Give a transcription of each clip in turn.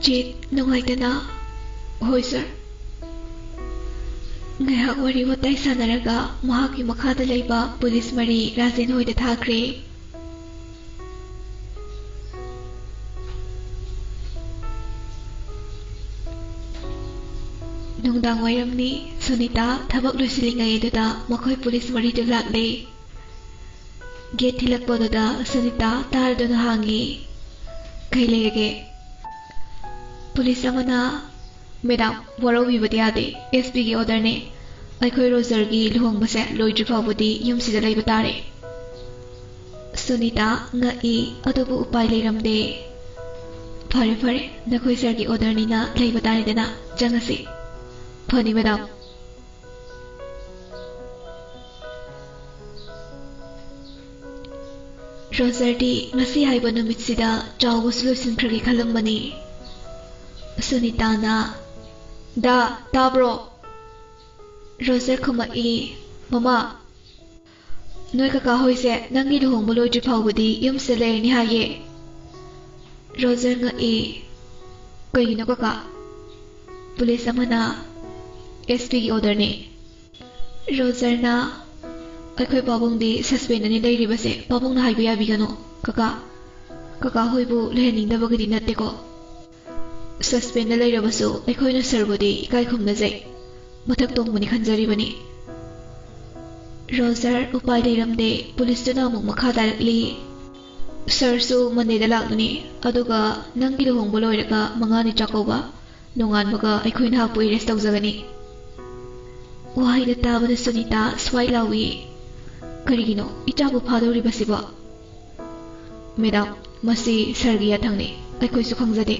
Jit nungaitana. Hoi sir. Ngayhak wari watay sanaraga mahaki makhada layba pulis mari Rajen hoida thakre. Nungdang wairamni Sunita thabak loisilingai aduda makhoi pulis mari du lakle. Gate thilakpaduda Sunita tarduna hangi. Kai leirage. Pulis amana Madam waraubi yade SP gi order ne aikhoi Roger gi luhongbase loidri phawbudi yumsida leiba tare. Sunita ngai adubu upai leiramde. Phare phare nakhoi sir gi order ni na leiba tare dena jangasi. Phani madam. Roger di ngasi haiba numitsida chawbu solution khagi khalambani. Sunita na Da tabro. Roger khumai mama noi kaka hoise nangi luhong boloi tri phawbudi yumse le ni haye. Roger ngai kaigino kaka police amana SP gi order ne. Roger na aikhoi pabung di suspend ani leiri base pabung na haiba yabi gano kaka hoibu lehening da bagidi natte ko. Suspend na leirabasu aikhoi na serbudi ikai khumna jai mathak tongmani khanjaribani. Roger upai leiramde police tuna amuk makha darakli. Sir su Monday da lakni aduga nangi luhongbo loiraga mangani chakauba nongan baga aikhoi na hapu arrest tawjagani. Wahai da tabada Sunita swai lawi karigino ichabu phadoribasiba. Madam masi sargi yathangni aikhoi su khangjade.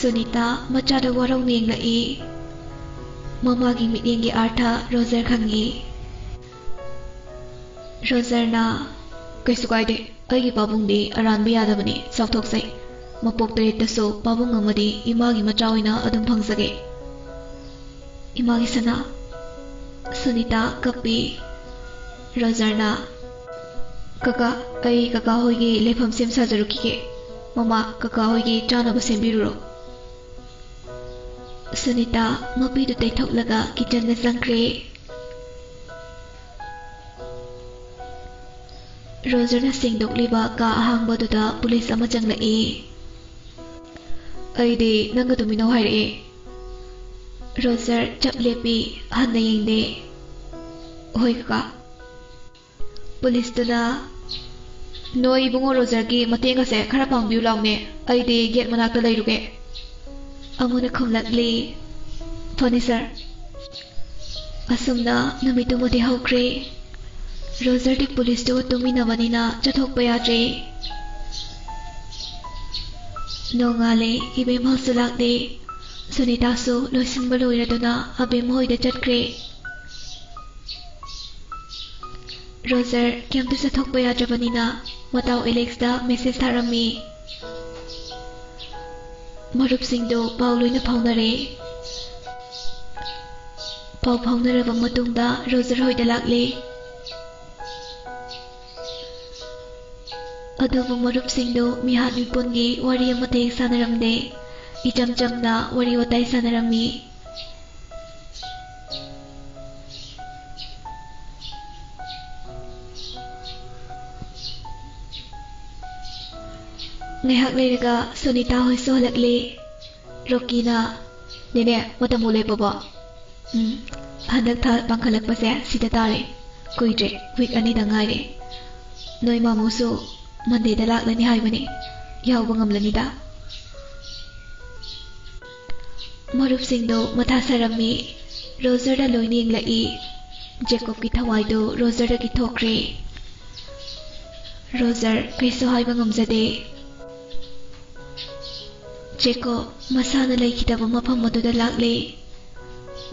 Sunita machada warau nenglai mama gi mityengi artha Roger khangi. Roger na kaisu kaide aigi pabung di aranba yadabani chawthoksai mapok tarettasu pabung amadi imagi machaoina adum phangjage. Imagi sana Sunita kapi. Roger na kaka ai kaka hoigi lefam sem sajarukike mama kaka hoigi chanaba sembiruro. Sunita mapidu taithoklaga kitchen na changkre. Roger na singdokliba ka ahangbaduda police ama changlai. Aidi nanga tumino haire. Roger chaplepi hanna yengde. Hoi kaka police tuna noi bungo Roger gi matenga se khara pangbiu laune aidi gate manakta leiruge. Amuna khumlakli Phani sir asumna namitu modi haukre. Roger di police to tumina banina chathokpa yadre. Nongale ibem halsulak de Sunita su loisinba loiraduna abem hoida chatkre. Roger kyamtu chathokpa yadrabanina matau Alex da message tharami. Marupsingdo pau loina phaunare. Pau phaunaraba matungda Roger hoida lakle. Adubu marupsingdo mihat mipungi wari amatek sanaramde icham chamna wari watai sanarami. Ngayhak leiraga Sunita hoi sohlakle. Rocky na nene matamu lepaba. Handak tha pangkhalakpase sida tare kuidre week ani da ngaire. Noi mamusu Monday da laklani haibani yauba ngamlani da. Marupsingdo matha sarami. Roger da loini yenglai. Jacob ki thawaido Roger da ki thokre. Roger kaisu haiba ngamjade. Jacob masana laikidaba mafam aduda lakle.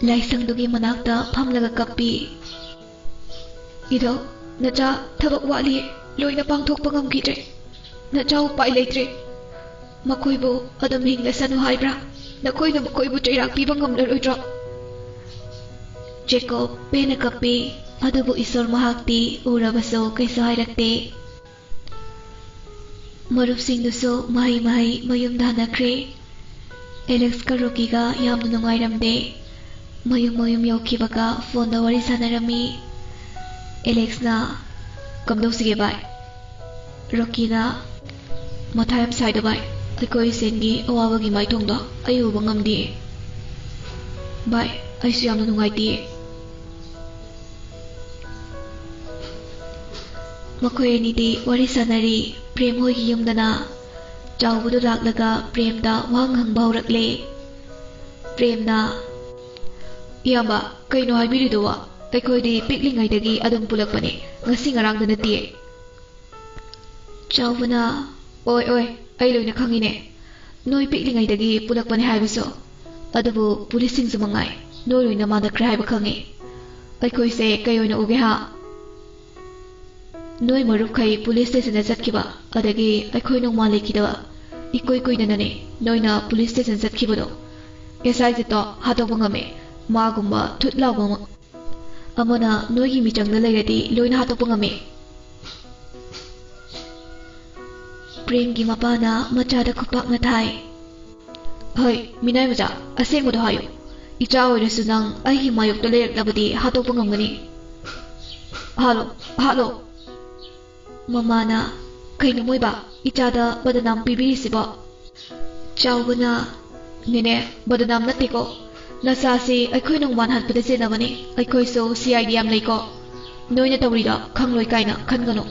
Laisangdugi manakta phamlaga kappi. Ido nacha thabak wali loina pangthokpa ngamkidre. Nacha upai leitre. Makoibu adum hinglasanu haibra. Nakoina makoibu chairak piba ngamlaroidra. Jacob pena kappi adubu isor mahakti urabaso kaisu hairakte. ꯃꯔꯨꯞꯁꯤꯡꯗꯨꯁꯨ ꯃꯍꯩ ꯃꯌꯨꯝꯗ ꯍꯟꯅꯈ꯭ꯔꯦ꯫ ꯑꯦꯂꯦꯛꯁꯀ ꯔꯣꯀꯤꯒ ꯌꯥꯝꯅ ꯅꯨꯡꯉꯥꯏꯔꯝꯗꯦ꯫ ꯃꯌꯨꯝ ꯌꯧꯈꯤꯕꯒ ꯐꯣꯟꯗ ꯋꯥꯔꯤ ꯁꯥꯟꯅꯔꯝꯃꯤ꯫ Election "ꯀꯝꯗꯧꯁꯤꯒꯦ ꯚꯥꯏ?" ꯔꯣꯀꯤꯅ "ꯃꯊꯥ ꯌꯥꯝ ꯁꯥꯏꯗ ꯚꯥꯏ, ꯑꯩꯈꯣꯏ ꯁꯦꯟꯒꯤ ꯑꯋꯥꯕꯒꯤ ꯃꯥꯏꯊꯣꯡꯗꯣ ꯑꯩ ꯎꯕ ꯉꯝꯗꯤꯌꯦ꯫ ꯚꯥꯏ, ꯑꯩꯁꯨ ꯌꯥꯝꯅ ꯅꯨꯡꯉꯥꯏꯇꯤꯌꯦ." ꯃꯈꯣꯏ ꯑꯅꯤꯗꯤ ꯋꯥꯔꯤ ꯁꯥꯟꯅꯔꯤ꯫ ꯄ꯭ꯔꯦꯝ ꯍꯣꯏꯒꯤ ꯌꯨꯝꯗꯅ ꯆꯥꯎꯕꯗꯨ ꯂꯥꯛꯂꯒ ꯄ꯭ꯔꯦꯝꯗ ꯋꯥꯍꯪ ꯍꯪꯕ ꯍꯧꯔꯛꯂꯦ꯫ ꯄ꯭ꯔꯦꯝꯅ "ꯏꯌꯥꯝꯕ, ꯀꯩꯅꯣ ꯍꯥꯏꯕꯤꯔꯤꯗꯨꯕꯣ? ꯑꯩꯈꯣꯏꯗꯤ ꯄꯤꯛꯂꯤꯉꯩꯗꯒꯤ ꯑꯗꯨꯝ ꯄꯨꯜꯂꯛꯄꯅꯤ, ꯉꯁꯤ ꯉꯔꯥꯡꯗ ꯅꯠꯇꯤꯌꯦ." ꯆꯥꯎꯕꯅ "ꯑꯣꯏ, ꯑꯩ ꯂꯣꯏꯅ ꯈꯪꯉꯤꯅꯦ, ꯅꯣꯏ ꯄꯤꯛꯂꯤꯉꯩꯗꯒꯤ ꯄꯨꯜꯂꯛꯄꯅꯦ ꯍꯥꯏꯕꯁꯨ꯫ ꯑꯗꯨꯕꯨ ꯄꯨꯂꯤꯁꯁꯤꯡꯁꯨ ꯃꯉꯥꯏ, ꯅꯣꯏ ꯂꯣꯏꯅ ꯃꯥꯟꯅꯈ꯭ꯔꯦ ꯍꯥꯏꯕ ꯈꯪꯉꯤ꯫ ꯑꯩꯈꯣꯏꯁꯦ ꯀꯩ ꯑꯣꯏꯅ ꯎꯒꯦ ꯍꯥ? ꯅꯣꯏ ꯃꯔꯨꯞꯈꯩ ꯄꯨꯂꯤꯁ ꯁ꯭ꯇꯦꯁꯟꯗ ꯆꯠꯈꯤꯕ, ꯑꯗꯒꯤ ꯑꯩꯈꯣꯏ ꯅꯣꯡꯃ ꯂꯩꯈꯤꯗꯕ ꯏꯀꯨꯏ ꯀꯨꯏꯗꯅꯅꯦ ꯅꯣꯏꯅ ꯄꯨꯂꯤꯁ ꯁ꯭ꯇꯦꯁꯟ ꯆꯠꯈꯤꯕꯗꯣ꯫ SIꯖꯤꯠꯇꯣ ꯍꯥꯠꯇꯣꯛꯄ ꯉꯝꯃꯦ꯫ ꯃꯥꯒꯨꯝꯕ ꯊꯨꯠ ꯂꯥꯎꯕ ꯑꯃꯅ ꯅꯣꯏꯒꯤ ꯃꯤꯆꯪꯗ ꯂꯩꯔꯗꯤ ꯂꯣꯏꯅ ꯍꯥꯠꯇꯣꯛꯄ ꯉꯝꯃꯤ." ꯄ꯭ꯔꯦꯝꯒꯤ ꯃꯄꯥꯅ ꯃꯆꯥꯗ ꯈꯨꯄꯥꯛꯅ ꯊꯥꯏ꯫ "ꯍꯩ ꯃꯤꯅꯥꯏ ꯃꯆꯥ, ꯑꯁꯦꯡꯕꯗꯣ ꯍꯥꯏꯌꯨ꯫ ꯏꯆꯥ ꯑꯣꯏꯔꯁꯨ ꯅꯪ ꯑꯩꯒꯤ ꯃꯥꯌꯣꯛꯇ ꯂꯩꯔꯛꯂꯕꯗꯤ ꯍꯥꯠꯇꯣꯛꯄ ꯉꯝꯒꯅꯤ꯫ ꯍꯥꯠꯂꯣ." ꯃꯃꯥꯅ "ꯀꯩꯅꯣ ꯃꯣꯏꯕ, ꯏꯆꯥꯗ ꯕꯗꯅꯥꯝ ꯄꯤꯕꯤꯔꯤꯁꯤꯕꯣ?" ꯆꯥꯎꯕꯅ "ꯅꯦꯅꯦ, ꯕꯗꯅꯥꯝ ꯅꯠꯇꯦꯀꯣ꯫ ꯅꯆꯥꯁꯤ ꯑꯩꯈꯣꯏ ꯅꯣꯡꯃꯥꯟ ꯍꯥꯠꯄꯗ ꯆꯦꯟꯅꯕꯅꯤ꯫ ꯑꯩꯈꯣꯏꯁꯨ CID ꯌꯥꯝ ꯂꯩꯀꯣ꯫ ꯅꯣꯏꯅ ꯇꯧꯔꯤꯗꯣ ꯈꯪꯂꯣꯏ ꯀꯥꯏꯅ ꯈꯟꯒꯅꯨ꯫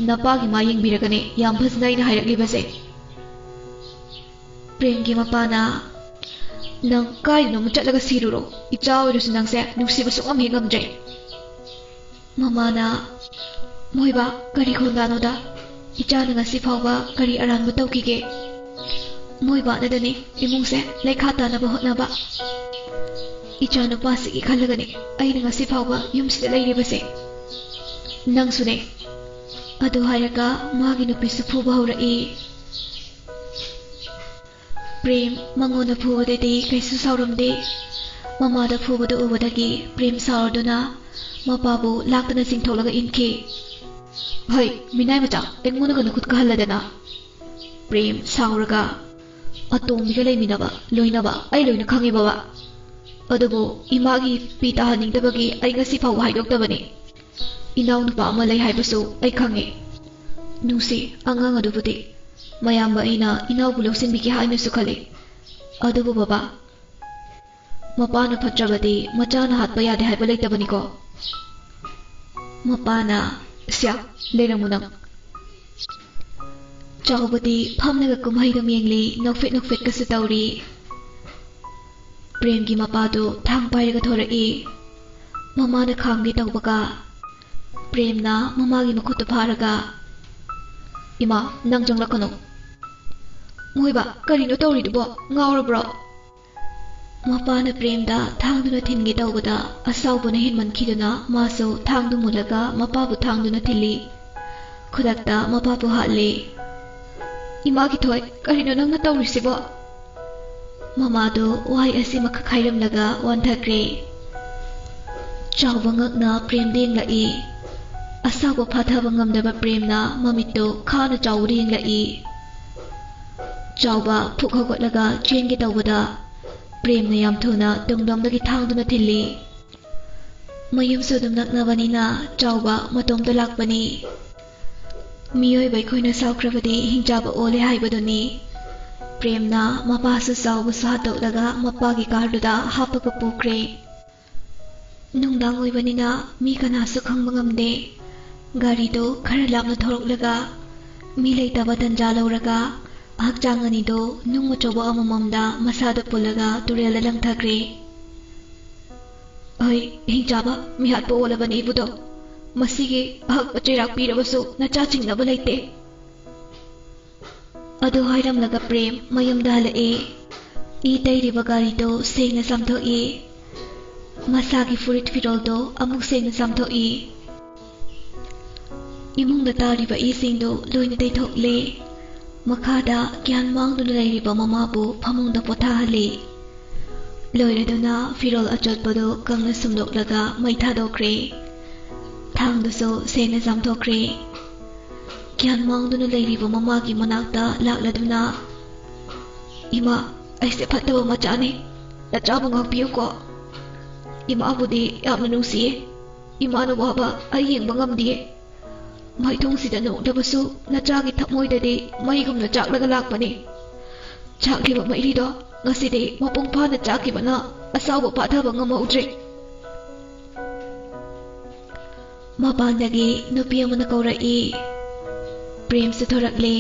ꯅꯄꯥꯒꯤ ꯃꯥ ꯌꯦꯡꯕꯤꯔꯒꯅꯦ ꯌꯥꯝ ꯐꯖꯅ ꯑꯩꯅ ꯍꯥꯏꯔꯛꯂꯤꯕꯁꯦ." ꯄ꯭ꯔꯦꯝꯒꯤ ꯃꯄꯥꯅ "ꯅꯪ ꯀꯥꯏꯗꯅꯣꯃ ꯆꯠꯂꯒ ꯁꯤꯔꯨꯔꯣ꯫ ꯏꯆꯥ ꯑꯣꯏꯔꯁꯨ ꯅꯪꯁꯦ ꯅꯨꯡꯁꯤꯕ ꯁꯨꯡꯉꯝ ꯍꯦꯛ ꯉꯝꯗ꯭ꯔꯦ." ꯃꯃꯥꯅ "ꯃꯣꯏꯕ, ꯀꯔꯤ ꯈꯣꯟꯗꯥꯅꯣꯗ? ꯏꯆꯥꯅ ꯉꯁꯤ ꯐꯥꯎꯕ ꯀꯔꯤ ꯑꯔꯥꯟꯕ ꯇꯧꯈꯤꯒꯦ? ꯃꯣꯏꯕꯥꯅꯗꯅꯤ ꯏꯃꯨꯡꯁꯦ ꯂꯩꯈꯥ ꯇꯥꯅꯕ ꯍꯣꯠꯅꯕ꯫ ꯏꯆꯥ ꯅꯨꯄꯥꯁꯤꯒꯤ ꯈꯜꯂꯒꯅꯤ ꯑꯩꯅ ꯉꯁꯤ ꯐꯥꯎꯕ ꯌꯨꯝꯁꯤꯗ ꯂꯩꯔꯤꯕꯁꯦ꯫ ꯅꯪꯁꯨꯅꯦ." ꯑꯗꯨ ꯍꯥꯏꯔꯒ ꯃꯥꯒꯤ ꯅꯨꯄꯤꯁꯨ ꯐꯨꯕ ꯍꯧꯔꯛꯏ꯫ ꯄ꯭ꯔꯦꯝ ꯃꯉꯣꯟꯗ ꯐꯨꯕꯗꯗꯤ ꯀꯩꯁꯨ ꯁꯥꯎꯔꯝꯗꯦ꯫ ꯃꯃꯥꯗ ꯐꯨꯕꯗꯨ ꯎꯕꯗꯒꯤ ꯄ꯭ꯔꯦꯝ ꯁꯥꯎꯔꯗꯨꯅ ꯃꯄꯥꯕꯨ ꯂꯥꯛꯇꯅ ꯆꯤꯡꯊꯣꯛꯂꯒ ꯏꯟꯈꯤ꯫ "ꯍꯩ ꯃꯤꯅꯥꯏ ꯃꯆꯥ, ꯑꯩꯉꯣꯟꯗꯒ ꯅꯈꯨꯠ ꯀꯥꯍꯜꯂꯗꯅ." ꯄ꯭ꯔꯦꯝ ꯁꯥꯎꯔꯒ "ꯑꯇꯣꯝꯕꯤꯒ ꯂꯩꯃꯤꯟꯅꯕ, ꯂꯣꯏꯅꯕ ꯑꯩ ꯂꯣꯏꯅ ꯈꯪꯉꯤ ꯕꯕꯥ꯫ ꯑꯗꯨꯕꯨ ꯏꯃꯥꯒꯤ ꯄꯤ ꯇꯥꯍꯟꯅꯤꯡꯗꯕꯒꯤ ꯑꯩ ꯉꯁꯤ ꯐꯥꯎꯕ ꯍꯥꯏꯗꯣꯛꯇꯕꯅꯤ꯫ ꯏꯅꯥꯎꯅꯨꯄꯥ ꯑꯃ ꯂꯩ ꯍꯥꯏꯕꯁꯨ ꯑꯩ ꯈꯪꯉꯤ꯫ ꯅꯨꯡꯁꯤ ꯑꯉꯥꯡ ꯑꯗꯨꯕꯨꯗꯤ, ꯃꯌꯥꯝꯕ ꯑꯩꯅ ꯏꯅꯥꯎꯕꯨ ꯂꯧꯁꯤꯟꯕꯤꯒꯦ ꯍꯥꯏꯅꯁꯨ ꯈꯜꯂꯤ꯫ ꯑꯗꯨꯕꯨ ꯕꯕꯥ, ꯃꯄꯥꯅ ꯐꯠꯇ꯭ꯔꯕꯗꯤ ꯃꯆꯥꯅ ꯍꯥꯠꯄ ꯌꯥꯗꯦ ꯍꯥꯏꯕ ꯂꯩꯇꯕꯅꯤꯀꯣ." ꯃꯄꯥꯅ "ꯁ꯭ꯌꯥ, ꯂꯩꯔꯝꯃꯨ ꯅꯪ." ꯆꯥꯎꯕꯗꯤ ꯐꯝꯂꯒ ꯀꯨꯝꯍꯩꯗꯨꯝ ꯌꯦꯡꯂꯤ, ꯅꯣꯛꯐꯦꯠꯀꯁꯨ ꯇꯧꯔꯤ꯫ ꯄ꯭ꯔꯦꯝꯒꯤ ꯃꯄꯥꯗꯨ ꯊꯥꯡ ꯄꯥꯏꯔꯒ ꯊꯣꯔꯛꯏ꯫ ꯃꯃꯥꯅ ꯈꯥꯝꯒꯦ ꯇꯧꯕꯒ ꯄ꯭ꯔꯦꯝꯅ ꯃꯃꯥꯒꯤ ꯃꯈꯨꯠꯇꯨ ꯐꯥꯔꯒ "ꯏꯃꯥ, ꯅꯪ ꯆꯪꯂꯛꯀꯅꯨ." "ꯃꯣꯏꯕ, ꯀꯔꯤꯅꯣ ꯇꯧꯔꯤꯗꯨꯕꯣ? ꯉꯥꯎꯔꯕ꯭ꯔꯣ?" ꯃꯄꯥꯅ ꯄ꯭ꯔꯦꯝꯗ ꯊꯥꯡꯗꯨꯅ ꯊꯤꯟꯒꯦ ꯇꯧꯕꯗ ꯑꯁꯥꯎꯕꯅ ꯍꯦꯟꯃꯟꯈꯤꯗꯨꯅ ꯃꯥꯁꯨ ꯊꯥꯡꯗꯨ ꯃꯨꯜꯂꯒ ꯃꯄꯥꯕꯨ ꯊꯥꯡꯗꯨꯅ ꯊꯤꯜꯂꯤ꯫ ꯈꯨꯗꯛꯇ ꯃꯄꯥꯕꯨ ꯍꯥꯠꯂꯤ꯫ "ꯏꯃꯥꯒꯤ ꯊꯣꯏ, ꯀꯔꯤꯅꯣ ꯅꯪꯅ ꯇꯧꯔꯤꯁꯤꯕꯣ?" ꯃꯃꯥꯗꯨ ꯋꯥꯍꯩ ꯑꯁꯤꯃꯈꯛ ꯍꯥꯏꯔꯝꯂꯒ ꯋꯥꯟꯊꯈ꯭ꯔꯦ꯫ ꯆꯥꯎꯕ ꯉꯛꯅ ꯄ꯭ꯔꯦꯝꯗ ꯌꯦꯡꯂꯛꯏ꯫ ꯑꯁꯥꯎꯕ ꯐꯥꯊꯕ ꯉꯝꯗꯕ ꯄ꯭ꯔꯦꯝꯅ ꯃꯃꯤꯠꯇꯨ ꯈꯥꯅ ꯆꯥꯎꯕꯗ ꯌꯦꯡꯂꯛꯏ꯫ ꯆꯥꯎꯕ ꯐꯨꯛ ꯍꯧꯒꯠꯂꯒ ꯆꯦꯟꯒꯦ ꯇꯧꯕꯗ ꯄ꯭ꯔꯦꯝꯅ ꯌꯥꯝ ꯊꯨꯅ ꯇꯨꯡꯂꯣꯝꯗꯒꯤ ꯊꯥꯡꯗꯨꯅ ꯊꯤꯜꯂꯤ꯫ ꯃꯌꯨꯝꯁꯨ ꯑꯗꯨꯝ ꯅꯛꯅꯕꯅꯤꯅ ꯆꯥꯎꯕ ꯃꯇꯣꯝꯇ ꯂꯥꯛꯄꯅꯤ꯫ ꯃꯤꯑꯣꯏꯕ ꯑꯩꯈꯣꯏꯅ ꯁꯥꯎꯈ꯭ꯔꯕꯗꯤ ꯍꯤꯡꯆꯥꯕ ꯑꯣꯜꯂꯦ ꯍꯥꯏꯕꯗꯨꯅꯤ꯫ ꯄ꯭ꯔꯦꯝꯅ ꯃꯄꯥꯁꯨ ꯆꯥꯎꯕꯁꯨ ꯍꯥꯠꯇꯣꯛꯂꯒ ꯃꯄꯥꯒꯤ ꯀꯥꯔꯗꯨꯗ ꯍꯥꯞꯄꯒ ꯄꯨꯈ꯭ꯔꯦ꯫ ꯅꯨꯡꯗꯥꯡ ꯑꯣꯏꯕꯅꯤꯅ ꯃꯤ ꯀꯅꯥꯁꯨ ꯈꯪꯕ ꯉꯝꯗꯦ꯫ ꯒꯥꯔꯤꯗꯨ ꯈꯔ ꯂꯥꯞꯅ ꯊꯧꯔꯛꯂꯒ ꯃꯤ ꯂꯩꯇꯕ ꯇꯟꯖꯥ ꯂꯧꯔꯒ ꯍꯛꯆꯥꯡ ꯑꯅꯤꯗꯨ ꯅꯨꯡ ꯑꯆꯧꯕ ꯑꯃꯃꯝꯗ ꯃꯁꯥꯗꯨ ꯄꯨꯜꯂꯒ ꯇꯨꯔꯦꯜꯗ ꯂꯪꯊꯈ꯭ꯔꯦ꯫ "ꯑꯩ ꯍꯤꯡꯆꯥꯕ ꯃꯤꯍꯥꯠꯄ ꯑꯣꯜꯂꯕꯅꯤ ꯏꯕꯨꯙꯧ꯫ ꯃꯁꯤꯒꯤ ꯑꯍꯛꯄ ꯆꯩꯔꯥꯛ ꯄꯤꯔꯕꯁꯨ ꯅꯆꯥ ꯆꯤꯡꯅꯕ ꯂꯩꯇꯦ." ꯑꯗꯨ ꯍꯥꯏꯔꯝꯂꯒ ꯄ꯭ꯔꯦꯝ ꯃꯌꯨꯝꯗ ꯍꯜꯂꯛꯏ꯫ ꯏ ꯇꯩꯔꯤꯕ ꯒꯥꯔꯤꯗꯨ ꯁꯦꯡꯅ ꯆꯥꯝꯊꯣꯛꯏ꯫ ꯃꯁꯥꯒꯤ ꯐꯨꯔꯤꯠ ꯐꯤꯔꯣꯜꯗꯨ ꯑꯃꯨꯛ ꯁꯦꯡꯅ ꯆꯥꯝꯊꯣꯛꯏ꯫ ꯏꯃꯨꯡꯗ ꯇꯥꯔꯤꯕ ꯏꯁꯤꯡꯗꯨ ꯂꯣꯏꯅ ꯇꯩꯊꯣꯛꯂꯤ꯫ ꯃꯈꯥꯗ ꯒ꯭ꯌꯥꯟ ꯃꯥꯡꯗꯨꯅ ꯂꯩꯔꯤꯕ ꯃꯃꯥꯕꯨ ꯐꯃꯨꯡꯗ ꯄꯣꯊꯥꯍꯜꯂꯤ꯫ ꯂꯣꯏꯔꯗꯨꯅ ꯐꯤꯔꯣꯜ ꯑꯆꯣꯠꯄꯗꯨ ꯀꯪꯅ ꯁꯨꯝꯗꯣꯛꯂꯒ ꯃꯩ ꯊꯥꯗꯣꯛꯈ꯭ꯔꯦ꯫ ꯊꯥꯡꯗꯨꯁꯨ ꯁꯦꯡꯅ ꯆꯥꯝꯊꯣꯛꯈ꯭ꯔꯦ꯫ ꯒ꯭ꯌꯥꯟ ꯃꯥꯡꯗꯨꯅ ꯂꯩꯔꯤꯕ ꯃꯃꯥꯒꯤ ꯃꯅꯥꯛꯇ ꯂꯥꯛꯂꯗꯨꯅ ꯏꯃꯥ ꯑꯩꯁꯦ ꯐꯠꯇꯕ ꯃꯆꯥꯅꯤ ꯅꯆꯥꯕꯨ ꯉꯥꯛꯄꯤꯌꯨꯀꯣ ꯏꯃꯥꯕꯨꯗꯤ ꯌꯥꯝꯅ ꯅꯨꯡꯁꯤꯌꯦ ꯏꯃꯥꯅ ꯋꯥꯕ ꯑꯩ ꯌꯦꯡꯕ ꯉꯝꯗꯤꯌꯦ ꯃꯩꯊꯣꯡꯁꯤꯗ ꯅꯣꯛꯂꯕꯁꯨ ꯅꯆꯥꯒꯤ ꯊꯃꯣꯏꯗꯗꯤ ꯃꯩꯒꯨꯝꯅ ꯆꯥꯛꯂꯒ ꯂꯥꯛꯄꯅꯤ ꯆꯥꯛꯂꯤꯕ ꯃꯩꯔꯤꯗꯣ ꯉꯁꯤꯗꯤ ꯃꯄꯨꯡ ꯐꯥꯅ ꯆꯥꯛꯈꯤꯕꯅ ꯑꯁꯥꯎꯕ ꯄꯥꯊꯕ ꯉꯝꯍꯧꯗ꯭ꯔꯦ ꯃꯄꯥꯟꯗꯒꯤ ꯅꯨꯄꯤ ꯑꯃꯅ ꯀꯧꯔꯛꯏ ꯄ꯭ꯔꯦꯝꯁꯨ ꯊꯣꯔꯛꯂꯦ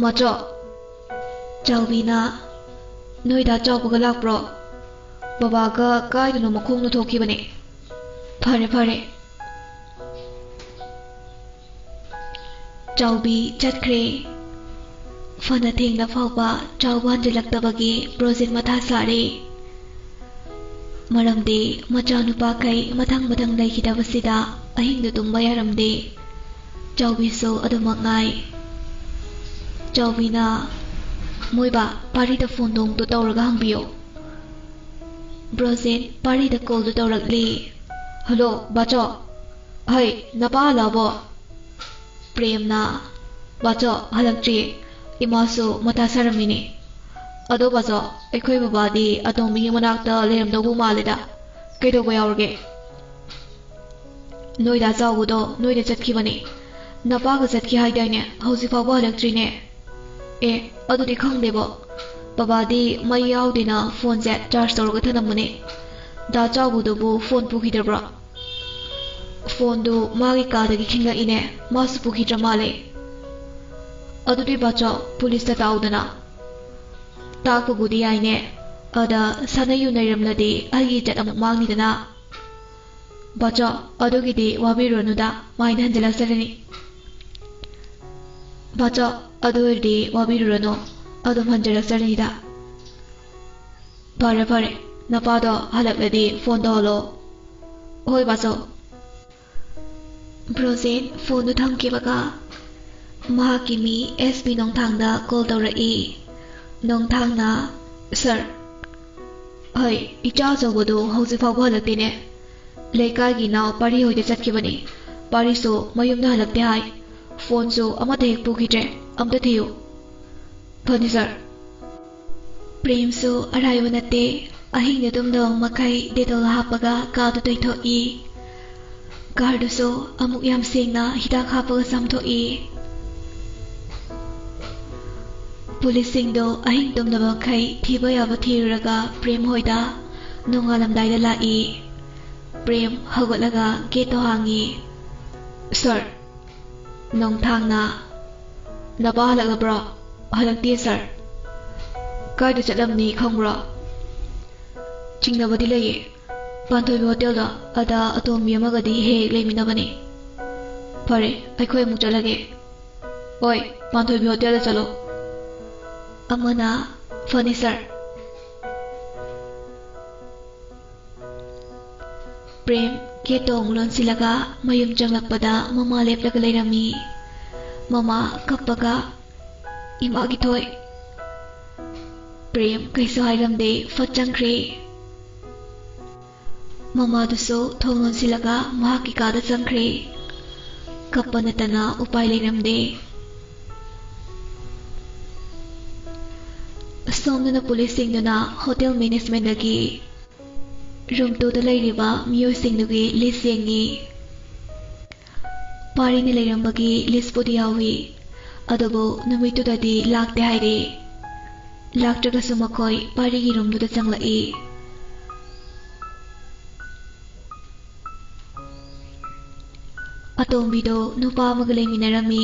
ꯃꯆꯣ ꯆꯥꯎꯕꯤꯅ ꯅꯣꯏꯗ ꯆꯥꯎꯕꯒ ꯂꯥꯛꯄ꯭ꯔꯣ ꯕꯕꯥꯒ ꯀꯥꯏꯗꯅꯣ ꯃꯈꯣꯡꯅ ꯊꯣꯛꯈꯤꯕꯅꯦ ꯐꯔꯦ ꯐꯔꯦ ꯆꯥꯎꯕꯤ ꯆꯠꯈ꯭ꯔꯦ ꯐꯅ ꯊꯦꯡꯅ ꯐꯥꯎꯕ ꯆꯥꯎꯕ ꯍꯟꯖꯤꯜꯂꯛꯇꯕꯒꯤ ꯄ꯭ꯔꯣꯖꯦꯛ ꯃꯊꯥ ꯁꯥꯔꯦ ꯃꯔꯝꯗꯤ ꯃꯆꯥꯅꯨꯄꯥꯈꯩ ꯃꯊꯪ ꯃꯊꯪ ꯂꯩꯈꯤꯗꯕꯁꯤꯗ ꯑꯍꯤꯡꯗ ꯇꯨꯝꯕ ꯌꯥꯔꯝꯗꯦ ꯆꯥꯎꯕꯤꯁꯨ ꯑꯗꯨꯃꯛ ꯉꯥꯏ ꯆꯥꯎꯕꯤꯅ ꯃꯣꯏꯕ ꯄꯥꯔꯤꯗ ꯐꯣꯟ ꯅꯣꯡꯗꯣ ꯇꯧꯔꯒ ꯍꯪꯕꯤꯌꯣ ꯕ꯭ꯔꯣꯖꯦꯟ ꯄꯥꯔꯤꯗ ꯀꯣꯜꯗꯨ ꯇꯧꯔꯛꯂꯤ ꯍꯜꯂꯣ ꯕꯥꯆꯣ ꯍꯩ ꯅꯄꯥ ꯍꯜꯂꯛꯑꯕꯣ ꯄ꯭ꯔꯦꯝꯅ ꯕꯥꯆꯣ ꯍꯜꯂꯛꯇ꯭ꯔꯤꯌꯦ ꯏꯃꯥꯁꯨ ꯃꯊꯥ ꯁꯥꯔꯝꯃꯤꯅꯤ ꯑꯗꯣ ꯕꯥꯆꯣ ꯑꯩꯈꯣꯏ ꯕꯕꯥꯗꯤ ꯑꯇꯣꯝꯕꯤꯒꯤ ꯃꯅꯥꯛꯇ ꯂꯩꯔꯝꯗꯧꯕ ꯃꯥꯜꯂꯦꯗ ꯀꯩꯗꯧꯕ ꯌꯥꯎꯔꯒꯦ ꯅꯣꯏꯗ ꯆꯥꯎꯕꯗꯣ ꯅꯣꯏꯗ ꯆꯠꯈꯤꯕꯅꯤ ꯅꯄꯥꯒ ꯆꯠꯈꯤ ꯍꯥꯏꯗꯥꯏꯅꯦ ꯍꯧꯖꯤꯛ ꯐꯥꯎꯕ ꯍꯜꯂꯛꯇ꯭ꯔꯤꯅꯦ ꯑꯦ ꯑꯗꯨꯗꯤ ꯈꯪꯗꯦꯕꯣ ꯕꯕꯥꯗꯤ ꯃꯩ ꯌꯥꯎꯗꯦꯅ ꯐꯣꯟꯁꯦ ꯆꯥꯔꯖ ꯇꯧꯔꯒ ꯊꯅꯝꯕꯅꯦ ꯗꯥ ꯆꯥꯎꯕꯗꯨꯕꯨ ꯐꯣꯟ ꯄꯨꯈꯤꯗꯕ꯭ꯔꯣ ꯐꯣꯟꯗꯨ ꯃꯥꯒꯤ ꯀꯥꯗꯒꯤ ꯈꯤꯡꯂꯛꯏꯅꯦ ꯃꯥꯁꯨ ꯄꯨꯈꯤꯗ꯭ꯔ ꯃꯥꯜꯂꯦ ꯑꯗꯨꯗꯤ ꯕꯥꯆꯣ ꯄꯨꯂꯤꯁꯇ ꯇꯥꯎꯗꯅ ꯇꯥꯛꯄꯕꯨꯗꯤ ꯌꯥꯏꯅꯦ ꯑꯗ ꯁꯥꯟꯅ ꯌꯨꯅꯩꯔꯝꯂꯗꯤ ꯑꯩꯒꯤ ꯏꯖꯠ ꯑꯃꯨꯛ ꯃꯥꯡꯅꯤꯗꯅ ꯕꯥꯆꯣ ꯑꯗꯨꯒꯤꯗꯤ ꯋꯥꯕꯤꯔꯨꯔꯅꯨꯗ ꯃꯥꯏꯅ ꯍꯟꯖꯤꯜꯂꯛꯆꯔꯅꯤ ꯕꯥꯆꯣ ꯑꯗꯨ ꯑꯣꯏꯔꯗꯤ ꯋꯥꯕꯤꯔꯨꯔꯅꯨ ꯑꯗꯨꯝ ꯍꯟꯖꯤꯜꯂꯛꯆꯔꯅꯤꯗ ꯐꯔꯦ ꯐꯔꯦ ꯅꯄꯥꯗꯣ ꯍꯜꯂꯛꯂꯗꯤ ꯐꯣꯟ ꯇꯧꯍꯜꯂꯣ ꯍꯣꯏ ꯕꯥꯆꯣ ꯕ꯭ꯔꯣꯖꯦꯟ ꯐꯣꯟꯗꯨ ꯊꯝꯈꯤꯕꯒ ꯃꯍꯥꯛꯀꯤ ꯃꯤ SP ꯅꯣꯡꯊꯥꯡꯗ ꯀꯣꯜ ꯇꯧꯔꯛꯏ ꯅꯣꯡꯊꯥꯡꯅ ꯁꯔ ꯍꯩ ꯏꯆꯥ ꯑꯆꯧꯕꯗꯨ ꯍꯧꯖꯤꯛ ꯐꯥꯎꯕ ꯍꯜꯂꯛꯇꯦꯅꯦ ꯂꯩꯀꯥꯏꯒꯤ ꯏꯅꯥꯎ ꯄꯥꯔꯤ ꯍꯣꯏꯗ ꯆꯠꯈꯤꯕꯅꯤ ꯄꯥꯔꯤꯁꯨ ꯃꯌꯨꯝꯗ ꯍꯜꯂꯛꯇꯦ ꯍꯥꯏ ꯐꯣꯟꯁꯨ ꯑꯃꯠꯇ ꯍꯦꯛ ꯄꯨꯈꯤꯗ꯭ꯔꯦ ꯑꯝꯇ ꯊꯤꯌꯨ ꯐꯅꯤ ꯁꯔ ꯄ꯭ꯔꯦꯝꯁꯨ ꯑꯔꯥꯏꯕ ꯅꯠꯇꯦ ꯑꯍꯤꯡꯗ ꯇꯨꯝꯗꯕ ꯃꯈꯩ ꯗꯦꯇꯣꯜ ꯍꯥꯞꯄꯒ ꯀꯥꯗꯨ ꯇꯩꯊꯣꯛꯏ ꯀꯥꯔꯗꯨꯁꯨ ꯑꯃꯨꯛ ꯌꯥꯝ ꯁꯦꯡꯅ ꯍꯤꯗꯥꯛ ꯍꯥꯞꯄꯒ ꯆꯥꯝꯊꯣꯛꯏ ꯄꯨꯂꯤꯁꯁꯤꯡꯗꯣ ꯑꯍꯤꯡ ꯇꯨꯝꯗꯕ ꯃꯈꯩ ꯊꯤꯕ ꯌꯥꯕ ꯊꯤꯔꯨꯔꯒ ꯄ꯭ꯔꯦꯝ ꯍꯣꯏꯗ ꯅꯣꯡꯉꯥꯜꯂꯝꯗꯥꯏꯗ ꯂꯥꯛꯏ ꯄ꯭ꯔꯦꯝ ꯍꯧꯒꯠꯂꯒ ꯒꯦꯠꯇꯣ ꯍꯥꯡꯉꯤ ꯁꯔ ꯅꯣꯡꯊꯥꯡꯅ ꯅꯄꯥ ꯍꯜꯂꯛꯂꯕ꯭ꯔꯣ ꯍꯜꯂꯛꯇꯦ ꯁꯔ ꯀꯥꯏꯗ ꯆꯠꯂꯝꯅꯤ ꯈꯪꯕ꯭ꯔꯣ ꯆꯤꯡꯅꯕꯗꯤ ꯂꯩꯌꯦ ꯄꯥꯟꯊꯣꯏꯕꯤ ꯍꯣꯇꯦꯜꯗ ꯑꯗ ꯑꯇꯣꯝꯕꯤ ꯑꯃꯒꯗꯤ ꯍꯦꯛ ꯍꯦꯛ ꯂꯩꯃꯤꯟꯅꯕꯅꯤ ꯐꯔꯦ ꯑꯩꯈꯣꯏ ꯑꯃꯨꯛ ꯆꯠꯂꯒꯦ ꯍꯣꯏ ꯄꯥꯟꯊꯣꯏꯕꯤ ꯍꯣꯇꯦꯜꯗ ꯆꯠꯂꯣ ꯑꯃꯅ ꯐꯅꯤ ꯁꯔ ꯄ꯭ꯔꯦꯝ ꯒꯦꯠꯇꯣ ꯑꯃꯨꯛ ꯂꯣꯟꯁꯤꯜꯂꯒ ꯃꯌꯨꯝ ꯆꯪꯂꯛꯄꯗ ꯃꯃꯥ ꯂꯦꯞꯂꯒ ꯂꯩꯔꯝꯃꯤ ꯃꯃꯥ ꯀꯞꯄꯒ ꯏꯃꯥꯒꯤ ꯊꯣꯏ ꯄ꯭ꯔꯦꯝ ꯀꯩꯁꯨ ꯍꯥꯏꯔꯝꯗꯦ ꯐꯠ ꯆꯪꯈ꯭ꯔꯦ ꯃꯃꯥꯗꯨꯁꯨ ꯊꯣꯡ ꯂꯣꯟꯁꯤꯜꯂꯒ ꯃꯍꯥꯛꯀꯤ ꯀꯥꯗ ꯆꯪꯈ꯭ꯔꯦ ꯀꯞꯄ ꯅꯠꯇꯅ ꯎꯄꯥꯏ ꯂꯩꯔꯝꯗꯦ ꯁꯣꯝꯗꯅ ꯄꯨꯂꯤꯁꯁꯤꯡꯗꯨꯅ ꯍꯣꯇꯦꯜ ꯃꯦꯅꯦꯖꯃꯦꯟꯠꯗꯒꯤ ꯔꯨꯝ 2ꯗ ꯂꯩꯔꯤꯕ ꯃꯤꯑꯣꯏꯁꯤꯡꯗꯨꯒꯤ ꯂꯤꯁ ꯌꯦꯡꯉꯤ ꯄꯥꯔꯤꯅ ꯂꯩꯔꯝꯕꯒꯤ ꯂꯤꯁꯄꯨꯗꯤ ꯌꯥꯎꯏ ꯑꯗꯨꯕꯨ ꯅꯨꯃꯤꯠꯇꯨꯗꯗꯤ ꯂꯥꯛꯇꯦ ꯍꯥꯏꯔꯦ ꯂꯥꯛꯇ꯭ꯔꯒꯁꯨ ꯃꯈꯣꯏ ꯄꯥꯔꯤꯒꯤ ꯔꯨꯝꯗꯨꯗ ꯆꯪꯂꯛꯏ ꯑꯇꯣꯝꯕꯤꯗꯣ ꯅꯨꯄꯥ ꯑꯃꯒ ꯂꯩꯃꯤꯟꯅꯔꯝꯃꯤ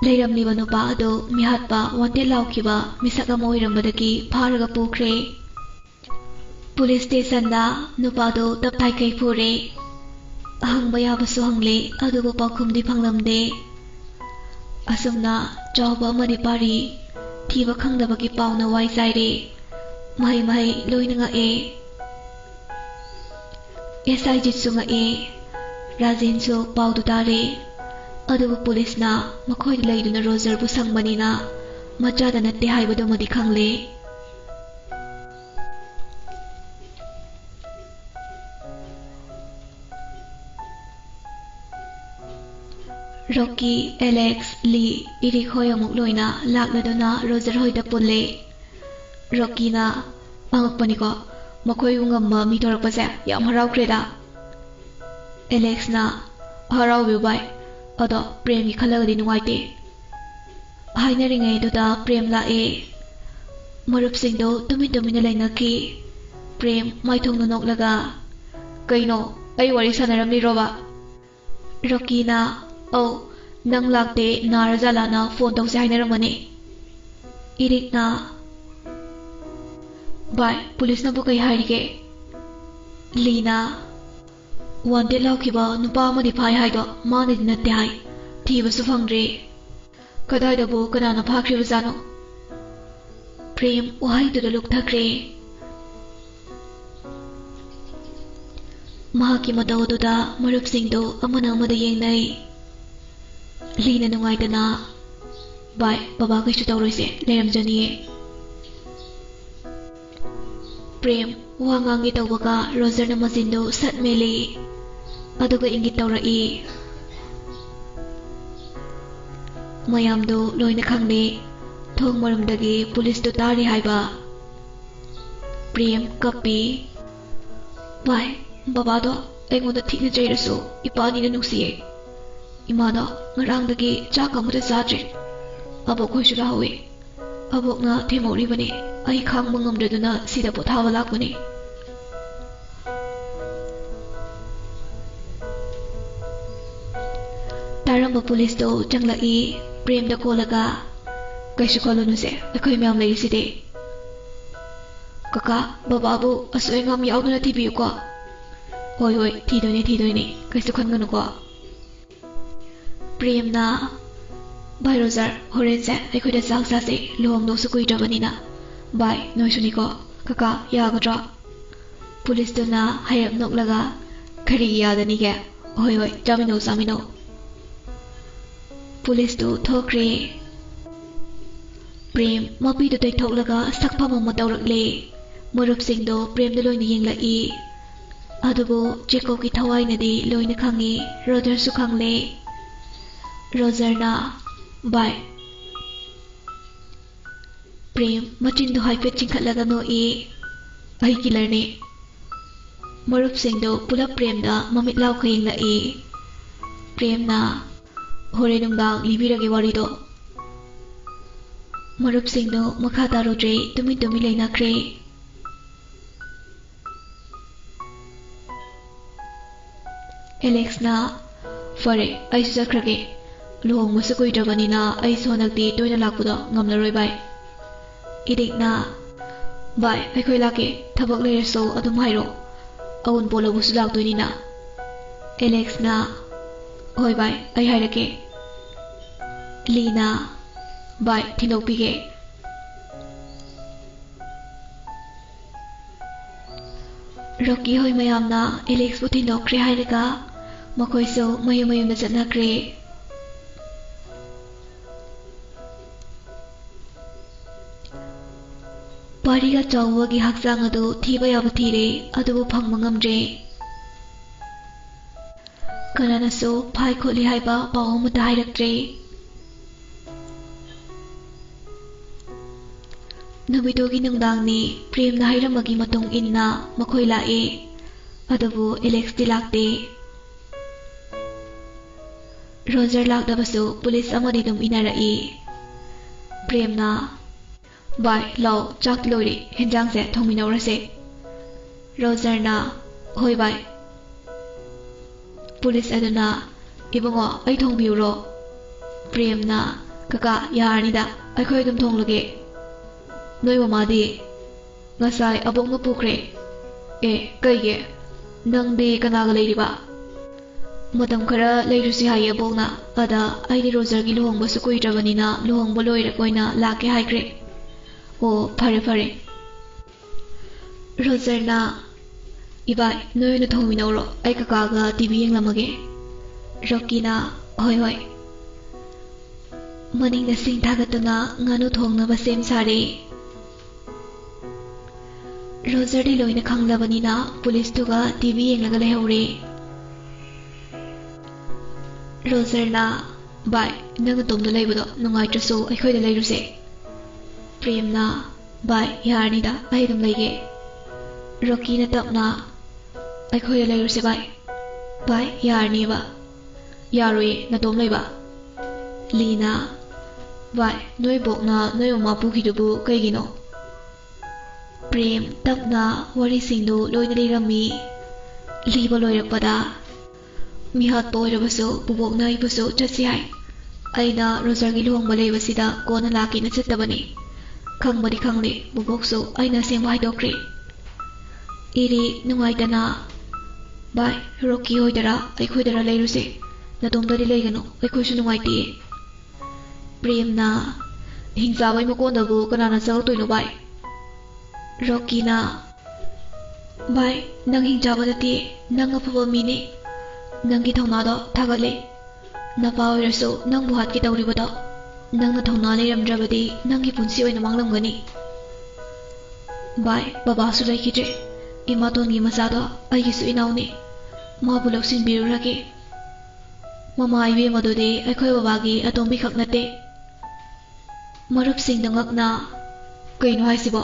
ꯂꯩꯔꯝꯂꯤꯕ ꯅꯨꯄꯥ ꯑꯗꯨ ꯃꯤꯍꯥꯠꯄ ꯋꯥꯟꯇꯦꯠ ꯂꯥꯎꯈꯤꯕ ꯃꯤꯁꯛ ꯑꯃ ꯑꯣꯏꯔꯝꯕꯗꯒꯤ ꯐꯥꯔꯒ ꯄꯨꯈ꯭ꯔꯦ ꯄꯨꯂꯤꯁ ꯁ꯭ꯇꯦꯁꯟꯗ ꯅꯨꯄꯥꯗꯣ ꯇꯞꯇꯥꯏꯈꯩ ꯄꯨꯔꯦ ꯍꯪꯕ ꯌꯥꯕꯁꯨ ꯍꯪꯂꯦ ꯑꯗꯨꯕꯨ ꯄꯥꯎꯈꯨꯝꯗꯤ ꯐꯪꯂꯝꯗꯦ ꯑꯁꯨꯝꯅ ꯆꯥꯎꯕ ꯑꯃꯗꯤ ꯄꯥꯔꯤ ꯊꯤꯕ ꯈꯪꯗꯕꯒꯤ ꯄꯥꯎꯅ ꯋꯥꯏ ꯆꯥꯏꯔꯦ ꯃꯍꯩ ꯃꯍꯩ ꯂꯣꯏꯅ ꯉꯛꯑꯦ SI ꯖꯤꯠꯁꯨ ꯉꯛꯑꯦ ꯔꯥꯖꯦꯟꯁꯨ ꯄꯥꯎꯗꯨ ꯇꯥꯔꯦ ꯑꯗꯨꯕꯨ ꯄꯨꯂꯤꯁꯅ ꯃꯈꯣꯏꯗ ꯂꯩꯗꯨꯅ ꯔꯣꯖꯔꯕꯨ ꯁꯪꯕꯅꯤꯅ ꯃꯆꯥꯗ ꯅꯠꯇꯦ ꯍꯥꯏꯕꯗꯨꯃꯗꯤ ꯈꯪꯂꯦ Rocky, Alex, Lee, Eric hoy amuk loina lakladuna Roger hoy da punle. Rocky na angakpani ko makoy ngamma mi thorakpase yam haraukhreda. Alex na haraubi bai ado Prem gi khalagadi nungaite. Hainaringai duda Prem lae. Marupsingdo tumin-tumina lainaki. Prem maithong nunok-laga. Kaino, ay wari sanaramni roba. Rocky na, oh, nang lakte narazala na phone tawse hainaramani. Eric na, bai, police na bu kay hairige. Lee na, wanted laukiba nupa amadi phai haido mani dinate hai. Thiba su phangdre. Kadai bu kanana phakriba jano. Prem wahai duda lukthakre. Mahaki matau duda marupsingdo amana amada yengnai. Lina nungaitana. Bai, baba kaisu tawroise leiramjani. Prem wangangi tawbaga Roger na mazindo sat meli. Aduga ingit tawrai. Mayamdo loina khangni. Thong maramdagi police to tari haiba. Prem kapi. Bai, baba do aingoda thikna jairasu ipani na nungsiye. Imada ngarangdagi chak amada zadre. Abok khoisu rahawe. Abok na themori bane. Ai khang mangamdraduna sida pothawa lakbane. Taramba police do changlai Prem da kolaga. Kaisu kolonu se akhoi myam leiside. Kaka bababu asoi ngam yauduna thibiyu ko. Hoi hoi thidoine kaisu khanganu ko. Prem na bai Roger horen se akhoi da saksa se lohong do su kuidrabani na. Bai noisuni ko kaka yagadra. Police do na hayap noklaga khari yadani ge. Hoi hoi jamino. Police do thokre. Prem mapi do tai thoklaga sakpa mama tawrakle. Marupsingdo Prem da loina yenglai. Adubu Jacob ki thawai nadi loina khangi. Roger su khangle. Roger na bai. Prem machin do haipet chingkhatlaga no e. Ai killer ne. Marupsingdo pulap Prem da mamit law ka yenglai. Prem na hore nungdang libirage warido. Marupsingdo makha tarodre tumi lainakre. Alex na fare ai sakhrage. Luhong musu kuidrabani na ai sonakti toina lakpudo ngamlaroi bai. Eric na bai aikhoi lake thabak leiraso adum hairo. Awun polo busu laktoini na. Alex na hoi bai ai hairake. Lee na bai thilokpige. Rocky hoi mayam na Alex bu thilokre hairaga makhoi so mayum na chatnakre. Pariga chawagi hakchang adu thiba yaba thire adubu phangma ngamdre. Kananaso phai kholi haiba paw amata hairaktre. Nabitogi nungdangni Prem na hairamagi matong inna makhoi lae. Adubu Alex di lakte. Roger lakdabasu police amadi dum inarai. Prem na bai law chak lori henjang se thongminaurase. Roger na hoi bai. Police aduna ibongo ai thongbiuro. Prem na kaka yarnida aikhoi dum thonglage. Noi mamadi ngasai abong na pukre. Kaige nangdi kanaga leiriba. Matam khara leirusi hai abong na ada aidi Roger gi luhongba su kuidrabani na luhongba loira koina lake haikre. Oh fare. Roger na ibai noi na thongminauro ai kakaga TV yenglamage. Rocky na hoi. Maning na sing thagatuna nganu thongnaba sem sare. Roger di loina khanglabani na police tuga TV yenglaga lehore. Roger na ꯚꯥꯏ ꯅꯪ ꯅꯇꯣꯝꯗ ꯂꯩꯕꯗꯣ ꯅꯨꯡꯉꯥꯏꯇ꯭ꯔꯁꯨ ꯑꯩꯈꯣꯏꯗ ꯂꯩꯔꯨꯁꯦ ꯄ꯭ꯔꯦꯝꯅ ꯚꯥꯏ ꯌꯥꯔꯅꯤꯗ ꯑꯩ ꯑꯗꯨꯝ ꯂꯩꯒꯦ ꯔꯣꯀꯤꯅ ꯇꯞꯅ ꯑꯩꯈꯣꯏꯗ ꯂꯩꯔꯨꯁꯦ ꯚꯥꯏ ꯌꯥꯔꯅꯤꯕ ꯌꯥꯔꯣꯏꯌꯦ ꯅꯇꯣꯝ ꯂꯩꯕ ꯂꯤꯅ ꯚꯥꯏ ꯅꯣꯏ ꯕꯣꯛꯅ ꯅꯣꯏ ꯃꯃꯥ ꯄꯨꯈꯤꯗꯨꯕꯨ ꯀꯩꯒꯤꯅꯣ ꯄ꯭ꯔꯦꯝ ꯇꯞꯅ ꯋꯥꯔꯤꯁꯤꯡꯗꯨ ꯂꯣꯏꯅ ꯂꯤꯔꯝꯃꯤ ꯂꯤꯕ ꯂꯣꯏꯔꯛꯄꯗ ꯃꯤꯍꯥꯠꯄ ꯑꯣꯏꯔꯕꯁꯨ ꯕꯨꯕꯣꯛꯅ ꯑꯩꯕꯨꯁꯨ ꯆꯠꯁꯤ ꯍꯥꯏ ꯑꯩꯅ ꯔꯣꯖꯔꯒꯤ ꯂꯨꯍꯣꯡꯕ ꯂꯩꯕꯁꯤꯗ ꯀꯣꯟꯅ ꯂꯥꯛꯀꯦꯅ ꯆꯠꯇꯕꯅꯤ ꯈꯪꯕꯗꯤ ꯈꯪꯂꯦ ꯕꯨꯕꯣꯛꯁꯨ ꯑꯩꯅ ꯑꯁꯦꯡꯕ ꯍꯥꯏꯗꯣꯛꯈ꯭ꯔꯦ ꯏꯔꯤ ꯅꯨꯡꯉꯥꯏꯇꯅ ꯚꯥꯏ ꯔꯣꯀꯤ ꯍꯣꯏꯗꯔꯥ ꯑꯩꯈꯣꯏꯗꯔꯥ ꯂꯩꯔꯨꯁꯦ ꯅꯇꯣꯝꯗꯗꯤ ꯂꯩꯒꯅꯨ ꯑꯩꯈꯣꯏꯁꯨ ꯅꯨꯡꯉꯥꯏꯇꯦꯌꯦ ꯄ꯭ꯔꯦꯝꯅ ꯍꯤꯡꯆꯥꯕꯩ ꯃꯀꯣꯟꯗꯕꯨ ꯀꯅꯥꯅ ꯆꯪꯉꯛꯇꯣꯏꯅꯣ ꯚꯥꯏ ꯔꯣꯀꯤꯅ ꯚꯥꯏ ꯅꯪ ꯍꯤꯡꯆꯥꯕ ꯅꯠꯇꯦ ꯅꯪ ꯑꯐꯕ ꯃꯤꯅꯤ ꯅꯪꯒꯤ ꯊꯧꯅꯥꯗꯣ ꯊꯥꯒꯠꯂꯦ ꯅꯄꯥ ꯑꯣꯏꯔꯁꯨ ꯅꯪꯕꯨ ꯍꯥꯠꯀꯦ ꯇꯧꯔꯤꯕꯗꯣ ꯅꯪꯅ ꯊꯧꯅꯥ ꯂꯩꯔꯝꯗ꯭ꯔꯕꯗꯤ ꯅꯪꯒꯤ ꯄꯨꯟꯁꯤ ꯑꯣꯏꯅ ꯃꯥꯡꯂꯝꯒꯅꯤ ꯚꯥꯏ ꯕꯕꯥꯁꯨ ꯂꯩꯈꯤꯗ꯭ꯔꯦ ꯏꯃꯥꯇꯣꯟꯒꯤ ꯃꯆꯥꯗꯣ ꯑꯩꯒꯤꯁꯨ ꯏꯅꯥꯎꯅꯤ ꯃꯥꯕꯨ ꯂꯧꯁꯤꯟꯕꯤꯔꯨꯔꯒꯦ ꯃꯃꯥ ꯏꯕꯦꯝ ꯑꯗꯨꯗꯤ ꯑꯩꯈꯣꯏ ꯕꯕꯥꯒꯤ ꯑꯇꯣꯝꯕꯤꯈꯛ ꯅꯠꯇꯦ ꯃꯔꯨꯞꯁꯤꯡꯅ ꯉꯛꯅ ꯀꯩꯅꯣ ꯍꯥꯏꯁꯤꯕꯣ